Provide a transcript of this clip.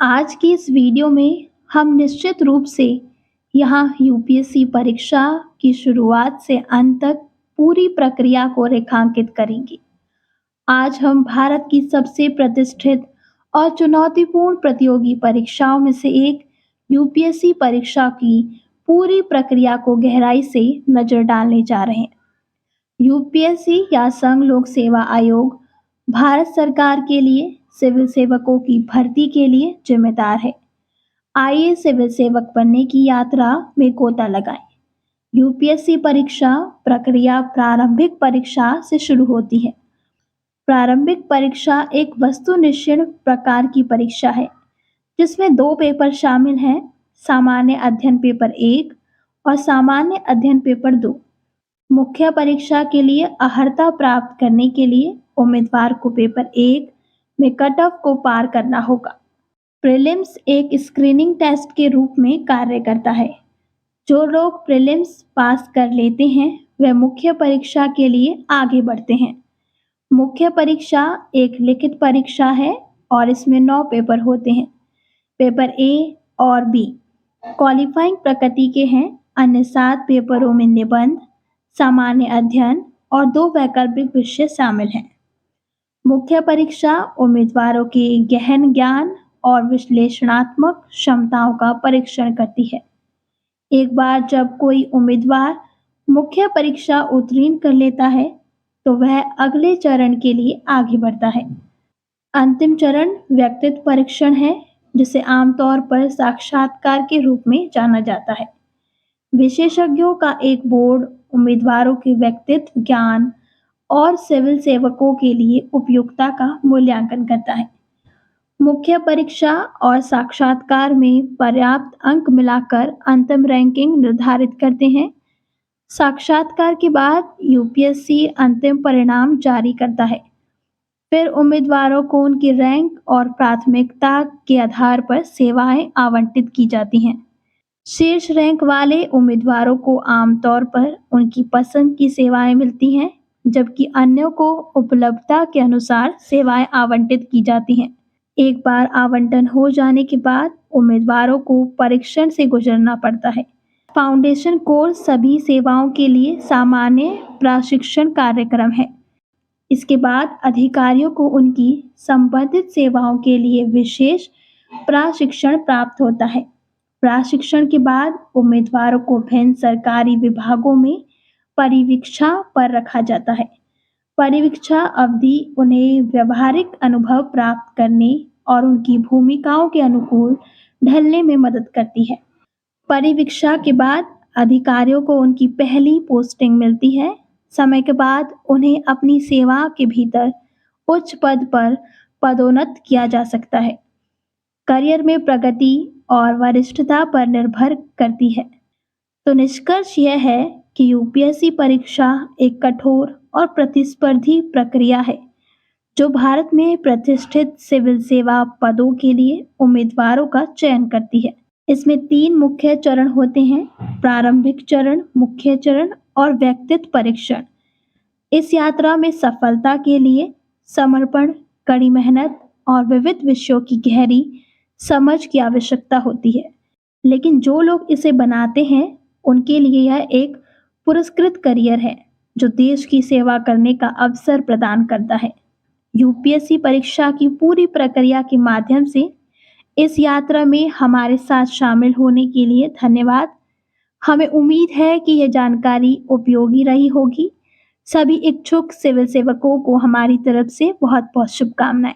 आज की इस वीडियो में हम निश्चित रूप से यहाँ यूपीएससी परीक्षा की शुरुआत से अंत तक पूरी प्रक्रिया को रेखांकित करेंगे। आज हम भारत की सबसे प्रतिष्ठित और चुनौतीपूर्ण प्रतियोगी परीक्षाओं में से एक यूपीएससी परीक्षा की पूरी प्रक्रिया को गहराई से नजर डालने जा रहे हैं। यूपीएससी या संघ लोक सेवा आयोग भारत सरकार के लिए सिविल सेवकों की भर्ती के लिए जिम्मेदार है। आइए सिविल सेवक बनने की यात्रा में गोता लगाएं। यूपीएससी परीक्षा प्रक्रिया प्रारंभिक परीक्षा से शुरू होती है। प्रारंभिक परीक्षा एक वस्तुनिष्ठ प्रकार की परीक्षा है जिसमें दो पेपर शामिल हैं, सामान्य अध्ययन पेपर 1 और सामान्य अध्ययन पेपर 2। मुख्य परीक्षा के लिए अर्हता प्राप्त करने के लिए उम्मीदवार को पेपर 1 में कट ऑफ को पार करना होगा। प्रीलिम्स एक स्क्रीनिंग टेस्ट के रूप में कार्य करता है। जो लोग प्रीलिम्स पास कर लेते हैं वे मुख्य परीक्षा के लिए आगे बढ़ते हैं। मुख्य परीक्षा एक लिखित परीक्षा है और इसमें 9 पेपर होते हैं। पेपर ए और बी क्वालिफाइंग प्रकृति के हैं। अन्य 7 पेपरों में निबंध, सामान्य अध्ययन और 2 वैकल्पिक विषय शामिल हैं। मुख्य परीक्षा उम्मीदवारों के गहन ज्ञान और विश्लेषणात्मक क्षमताओं का परीक्षण करती है। एक बार जब कोई उम्मीदवार मुख्य परीक्षा उत्तीर्ण कर लेता है तो वह अगले चरण के लिए आगे बढ़ता है। अंतिम चरण व्यक्तित्व परीक्षण है जिसे आमतौर पर साक्षात्कार के रूप में जाना जाता है। विशेषज्ञों का एक बोर्ड उम्मीदवारों के व्यक्तित्व, ज्ञान और सिविल सेवकों के लिए उपयुक्तता का मूल्यांकन करता है। मुख्य परीक्षा और साक्षात्कार में पर्याप्त अंक मिलाकर अंतिम रैंकिंग निर्धारित करते हैं। साक्षात्कार के बाद यूपीएससी अंतिम परिणाम जारी करता है। फिर उम्मीदवारों को उनकी रैंक और प्राथमिकता के आधार पर सेवाएं आवंटित की जाती हैं। शीर्ष रैंक वाले उम्मीदवारों को आमतौर पर उनकी पसंद की सेवाएं मिलती हैं, जबकि अन्यों को उपलब्धता के अनुसार सेवाएं आवंटित की जाती हैं। एक बार आवंटन हो जाने के बाद उम्मीदवारों को परीक्षण से गुजरना पड़ता है। फाउंडेशन कोर्स सभी सेवाओं के लिए सामान्य प्रशिक्षण कार्यक्रम है। इसके बाद अधिकारियों को उनकी संबंधित सेवाओं के लिए विशेष प्रशिक्षण प्राप्त होता है। प्रशिक्षण के बाद उम्मीदवारों को भिन्न सरकारी विभागों में परिवीक्षा पर रखा जाता है। परिवीक्षा अवधि उन्हें व्यावहारिक अनुभव प्राप्त करने और उनकी भूमिकाओं के अनुकूल ढलने में मदद करती है। परिवीक्षा के बाद अधिकारियों को उनकी पहली पोस्टिंग मिलती है। समय के बाद उन्हें अपनी सेवा के भीतर उच्च पद पर पदोन्नत किया जा सकता है। करियर में प्रगति और वरिष्ठता पर निर्भर करती है। तो निष्कर्ष यह है कि यूपीएससी परीक्षा एक कठोर और प्रतिस्पर्धी प्रक्रिया है जो भारत में प्रतिष्ठित सिविल सेवा पदों के लिए उम्मीदवारों का चयन करती है। इसमें 3 मुख्य चरण होते हैं: प्रारंभिक चरण, मुख्य चरण और व्यक्तित्व परीक्षण। इस यात्रा में सफलता के लिए समर्पण, कड़ी मेहनत और विविध विषयों की गहरी समझ की आवश्यकता होती है। लेकिन जो लोग इसे बनाते हैं उनके लिए यह एक पुरस्कृत करियर है जो देश की सेवा करने का अवसर प्रदान करता है। यूपीएससी परीक्षा की पूरी प्रक्रिया के माध्यम से इस यात्रा में हमारे साथ शामिल होने के लिए धन्यवाद। हमें उम्मीद है कि यह जानकारी उपयोगी रही होगी। सभी इच्छुक सिविल सेवकों को हमारी तरफ से बहुत बहुत शुभकामनाएं।